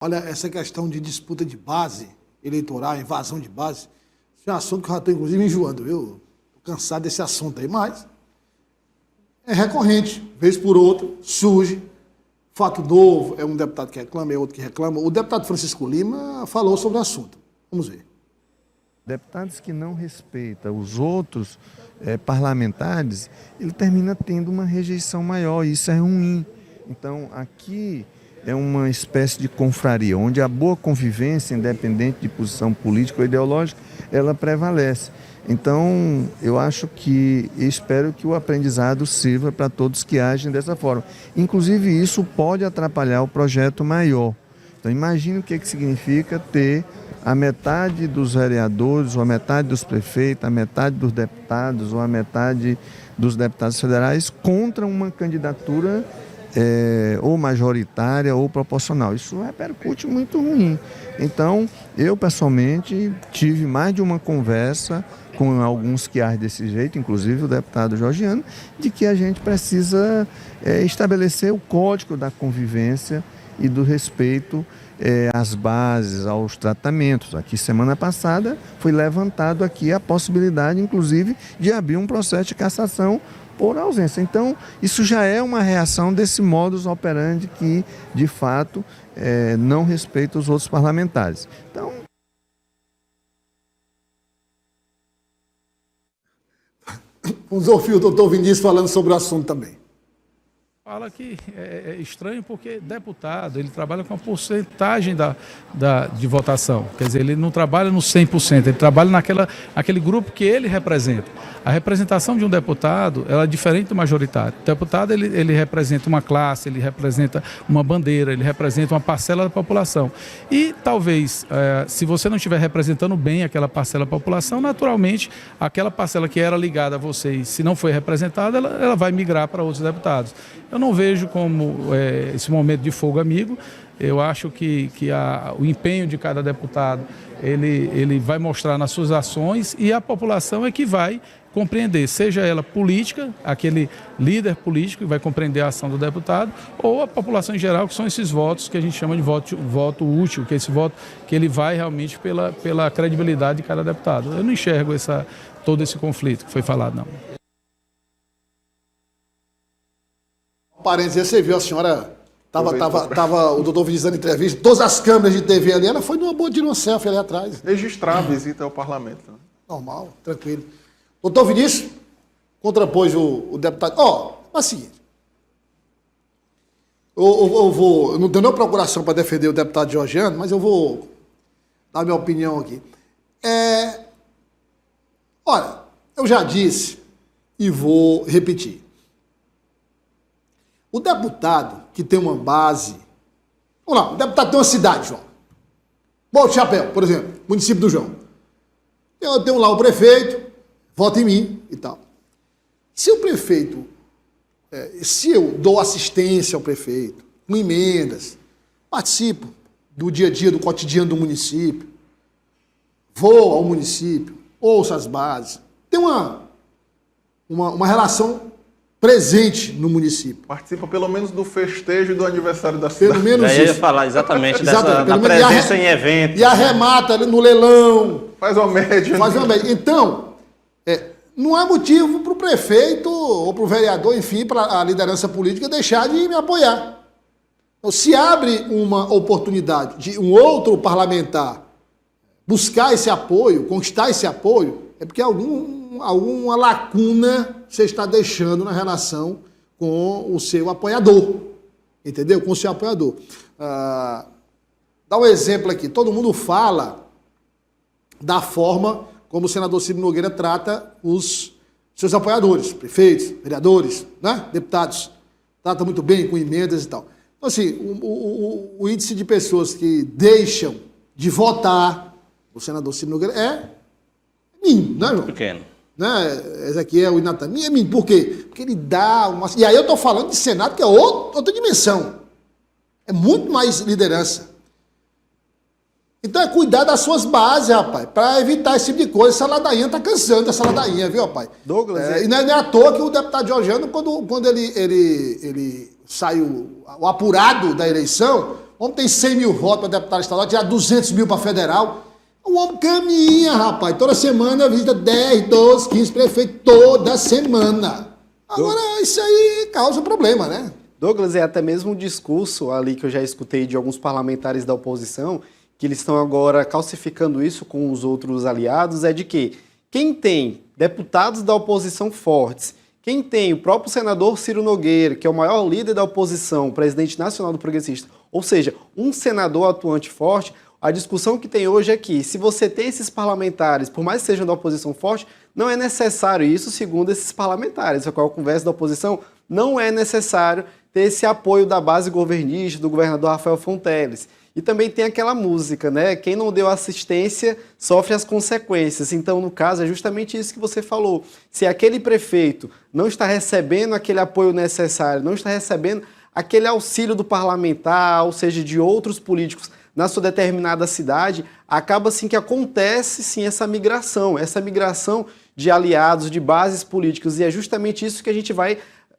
Olha, essa questão de disputa de base eleitoral, invasão de base, isso é um assunto que eu já estou, inclusive, enjoando, viu? Estou cansado desse assunto aí, mas é recorrente, vez por outra, surge. Fato novo, é um deputado que reclama, é outro que reclama. O deputado Francisco Lima falou sobre o assunto. Vamos ver. Deputados que não respeitam os outros parlamentares, ele termina tendo uma rejeição maior, e isso é ruim. Então, aqui é uma espécie de confraria, onde a boa convivência, independente de posição política ou ideológica, ela prevalece. Então, eu acho que, espero que o aprendizado sirva para todos que agem dessa forma. Inclusive, isso pode atrapalhar o projeto maior. Então, imagine o que significa ter a metade dos vereadores, ou a metade dos prefeitos, a metade dos deputados, ou a metade dos deputados federais contra uma candidatura ou majoritária ou proporcional. Isso repercute muito ruim. Então, eu pessoalmente tive mais de uma conversa com alguns que agem desse jeito, inclusive o deputado Georgiano, de que a gente precisa estabelecer o código da convivência e do respeito às bases, aos tratamentos. Aqui, semana passada, foi levantado aqui a possibilidade, inclusive, de abrir um processo de cassação por ausência. Então, isso já é uma reação desse modus operandi que, de fato, não respeita os outros parlamentares. Então, Vamos ouvir o doutor Vinícius falando sobre o assunto também. Fala que é estranho porque deputado, ele trabalha com a porcentagem de votação. Quer dizer, ele não trabalha no 100%, ele trabalha naquele grupo que ele representa. A representação de um deputado, ela é diferente do majoritário. O deputado, ele representa uma classe, ele representa uma bandeira, ele representa uma parcela da população. E talvez, se você não estiver representando bem aquela parcela da população, naturalmente, aquela parcela que era ligada a vocês, se não foi representada, ela vai migrar para outros deputados. Eu não vejo como esse momento de fogo amigo. Eu acho que o empenho de cada deputado, ele vai mostrar nas suas ações, e a população é que vai compreender, seja ela política, aquele líder político que vai compreender a ação do deputado, ou a população em geral, que são esses votos que a gente chama de voto útil, que é esse voto que ele vai realmente pela credibilidade de cada deputado. Eu não enxergo todo esse conflito que foi falado, não. Parênteses, você viu a senhora, tava o doutor Vinícius dando entrevista, todas as câmeras de TV ali, ela foi numa boa, tirou uma selfie ali atrás. Registrar a visita ao parlamento. Normal, tranquilo. Doutor Vinícius, contrapôs o deputado. É o seguinte, eu não tenho nenhuma procuração para defender o deputado Georgiano, mas eu vou dar minha opinião aqui. Olha, eu já disse e vou repetir. O deputado que tem uma base... Vamos lá, o deputado tem uma cidade, João. Bom Chapéu, por exemplo, município do João. Eu tenho lá o prefeito, vota em mim e tal. Se o prefeito... se eu dou assistência ao prefeito, com emendas, participo do dia a dia, do cotidiano do município, vou ao município, ouço as bases, tem uma relação presente no município. Participa pelo menos do festejo do aniversário da cidade. Pelo menos eu ia isso. falar exatamente Exatamente. da presença em eventos. E arremata ali no leilão. Faz uma média. Então, não há motivo para o prefeito ou para o vereador, enfim, para a liderança política deixar de me apoiar. Então, se abre uma oportunidade de um outro parlamentar buscar esse apoio, conquistar esse apoio, é porque alguma lacuna você está deixando na relação com o seu apoiador. Entendeu? Com o seu apoiador. Dá um exemplo aqui. Todo mundo fala da forma como o senador Ciro Nogueira trata os seus apoiadores, prefeitos, vereadores, né? Deputados. Trata muito bem, com emendas e tal. Então, assim, o índice de pessoas que deixam de votar o senador Ciro Nogueira é mínimo, né, João? Pequeno. Né? Ezequiel e Natan. É mínimo. Por quê? Porque ele dá uma... E aí eu estou falando de Senado, que é outra dimensão. É muito mais liderança. Então é cuidar das suas bases, rapaz, para evitar esse tipo de coisa. Essa ladainha tá cansando, essa ladainha, viu, rapaz? Douglas... E não é à toa que o deputado Georgiano, quando ele saiu o apurado da eleição, O homem tem 100 mil votos para deputado estadual, tirar 200 mil para federal. O homem caminha, rapaz. Toda semana visita 10, 12, 15 prefeitos, toda semana. Agora, isso aí causa problema, né? Douglas, é até mesmo um discurso ali que eu já escutei de alguns parlamentares da oposição, que eles estão agora calcificando isso com os outros aliados, é de que quem tem deputados da oposição fortes, quem tem o próprio senador Ciro Nogueira, que é o maior líder da oposição, presidente nacional do Progressista, ou seja, um senador atuante forte, a discussão que tem hoje é que, se você tem esses parlamentares, por mais que sejam da oposição forte, não é necessário isso, segundo esses parlamentares, a qual conversa da oposição, não é necessário ter esse apoio da base governista, do governador Rafael Fonteles. E também tem aquela música, né? Quem não deu assistência sofre as consequências. Então, no caso, é justamente isso que você falou. Se aquele prefeito não está recebendo aquele apoio necessário, não está recebendo aquele auxílio do parlamentar, ou seja, de outros políticos na sua determinada cidade, acaba sim que acontece sim essa migração de aliados, de bases políticas, e é justamente isso que a gente vai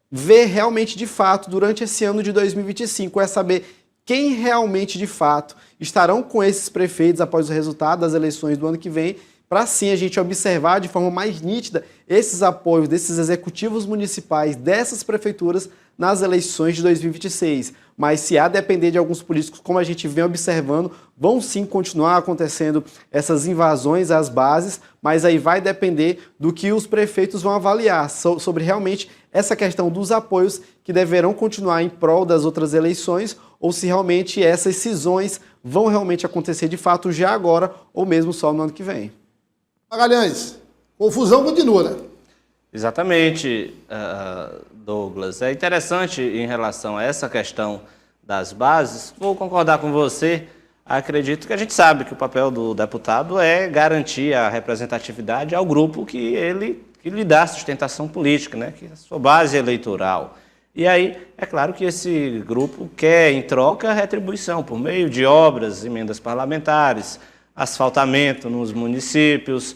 ver realmente de fato durante esse ano de 2025, é saber quem realmente de fato estarão com esses prefeitos após o resultado das eleições do ano que vem, para sim a gente observar de forma mais nítida esses apoios desses executivos municipais, dessas prefeituras nas eleições de 2026. Mas se a depender de alguns políticos, como a gente vem observando, vão sim continuar acontecendo essas invasões às bases, mas aí vai depender do que os prefeitos vão avaliar sobre realmente essa questão dos apoios que deverão continuar em prol das outras eleições, ou se realmente essas cisões vão realmente acontecer de fato já agora, ou mesmo só no ano que vem. Magalhães, confusão continua, né? Exatamente, Douglas. É interessante em relação a essa questão das bases. Vou concordar com você. Acredito que a gente sabe que o papel do deputado é garantir a representatividade ao grupo que lhe dá sustentação política, né? Que é a sua base eleitoral. E aí, é claro que esse grupo quer, em troca, retribuição por meio de obras, emendas parlamentares, asfaltamento nos municípios,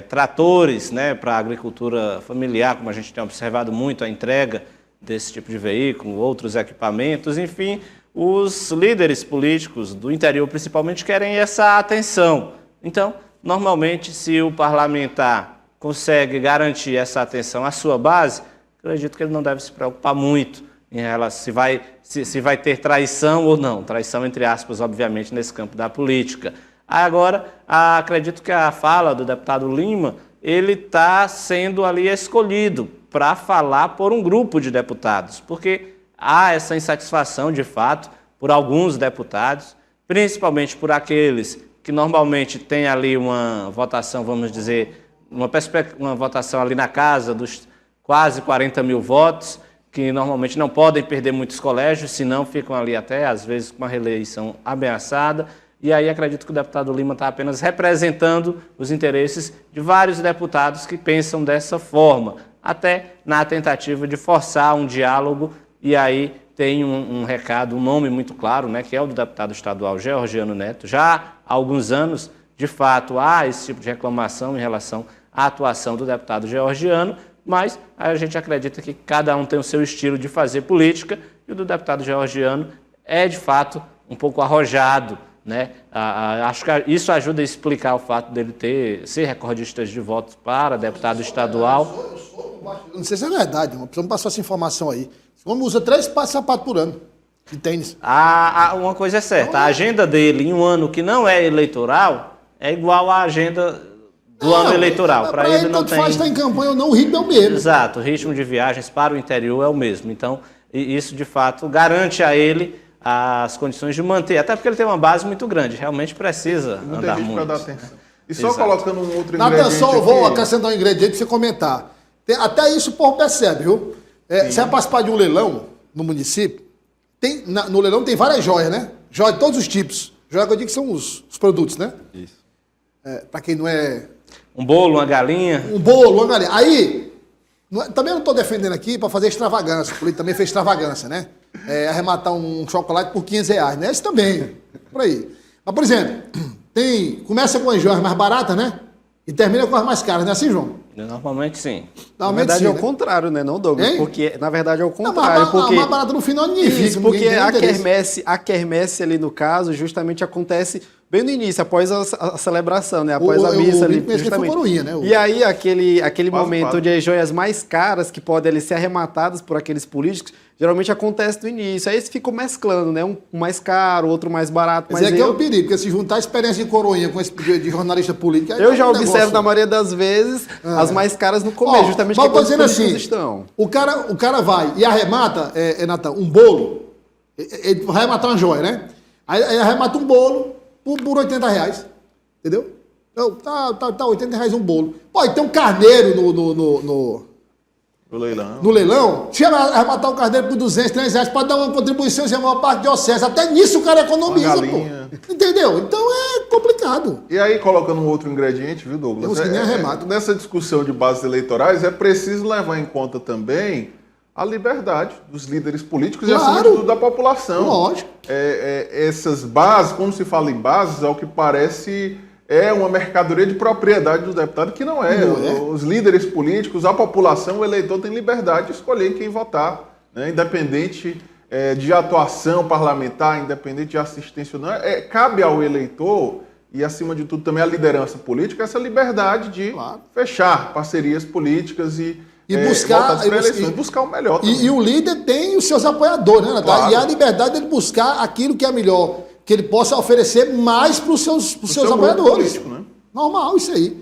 tratores, né, para a agricultura familiar, como a gente tem observado muito, a entrega desse tipo de veículo, outros equipamentos, enfim, os líderes políticos do interior principalmente querem essa atenção. Então, normalmente, se o parlamentar consegue garantir essa atenção à sua base, acredito que ele não deve se preocupar muito em relação se vai ter traição ou não. Traição, entre aspas, obviamente, nesse campo da política. Agora, acredito que a fala do deputado Lima, ele está sendo ali escolhido para falar por um grupo de deputados, porque há essa insatisfação, de fato, por alguns deputados, principalmente por aqueles que normalmente têm ali uma votação, vamos dizer, uma votação ali na casa dos quase 40 mil votos, que normalmente não podem perder muitos colégios, senão ficam ali até, às vezes, com uma reeleição ameaçada. E aí acredito que o deputado Lima está apenas representando os interesses de vários deputados que pensam dessa forma, até na tentativa de forçar um diálogo. E aí tem um recado, um nome muito claro, né, que é o do deputado estadual Georgiano Neto. Já há alguns anos, de fato, há esse tipo de reclamação em relação à atuação do deputado Georgiano, mas a gente acredita que cada um tem o seu estilo de fazer política, e o do deputado Georgiano é, de fato, um pouco arrojado, né? Acho que isso ajuda a explicar o fato dele ser recordista de votos para deputado estadual. Não sei se é verdade, mas precisamos passar essa informação aí. O homem usa 3 pares de sapato por ano de tênis. Uma coisa é certa, a agenda dele em um ano que não é eleitoral é igual à agenda do ano eleitoral. Para ele não tem... faz estar em campanha ou não, o ritmo é o mesmo. Exato, o ritmo de viagens para o interior é o mesmo. Então, isso de fato garante a ele as condições de manter, até porque ele tem uma base muito grande, realmente precisa andar muito. Para dar atenção. E só colocando um outro Na ingrediente atenção, eu aqui... vou acrescentar um ingrediente para você comentar. Até isso o povo percebe, viu? Você vai participar de um leilão no município, no leilão tem várias joias, né? Joias de todos os tipos. Joia que eu digo que são os produtos, né? Isso. Para quem não é... Um bolo, uma galinha. Um bolo, uma galinha. Aí, também não estou defendendo aqui para fazer extravagância. O político também fez extravagância, né? Arrematar um chocolate por R$500, né? Esse também, por aí. Mas, por exemplo, começa com as joias mais baratas, né? E termina com as mais caras, não é assim, João? Normalmente sim. Na Normalmente verdade sim, é o né? contrário, né, não, Douglas? Hein? Porque, na verdade, é o Não, contrário. mas Porque... a mais barata no final ninguém fica. Isso, porque ninguém tem a interesse. quermesse ali no caso, justamente acontece bem no início, após a celebração, né? Após a missa ali, mesmo que foi coroinha, né? E aí, aquele Quase, momento quase. onde as joias mais caras que podem ali ser arrematadas por aqueles políticos, geralmente acontece no início. Aí eles ficam mesclando, né? Um mais caro, outro mais barato. Mas é que é o perigo, porque se juntar a experiência de coroinha com esse de jornalista político... aí Eu é já um observo, negócio. na maioria das vezes, as mais caras no começo, Ó, justamente mas que eu tô dizendo os políticos assim, estão. o cara vai e arremata, Natan, um bolo, ele vai arrematar uma joia, né? Aí arremata um bolo por R$80, entendeu? Então, tá R$80 um bolo. Pô, e tem um carneiro O leilão. no leilão, se ela arrematar o carneiro por R$200, R$300, pode dar uma contribuição em maior parte de diocese. Até nisso o cara economiza, Uma pô. galinha. Entendeu? Então é complicado. E aí, colocando um outro ingrediente, viu, Douglas? Tem uns que nem arrematam. Nessa discussão de bases eleitorais, é preciso levar em conta também a liberdade dos líderes políticos e, acima de Claro. tudo, da população. Lógico. Essas bases, quando se fala em bases, ao que parece é uma mercadoria de propriedade do deputado, que não é. Não é. Os líderes políticos, a população, o eleitor tem liberdade de escolher quem votar, né? Independente de atuação parlamentar, independente de assistência ou não. Cabe ao eleitor e, acima de tudo, também à liderança política essa liberdade de Claro. fechar parcerias políticas e buscar- voltadas para eleições, buscar o melhor também. E o líder tem os seus apoiadores, né, Natal? Claro. E a liberdade dele buscar aquilo que é melhor, que ele possa oferecer mais para os seus seu grupo apoiadores. político, né? Normal isso aí.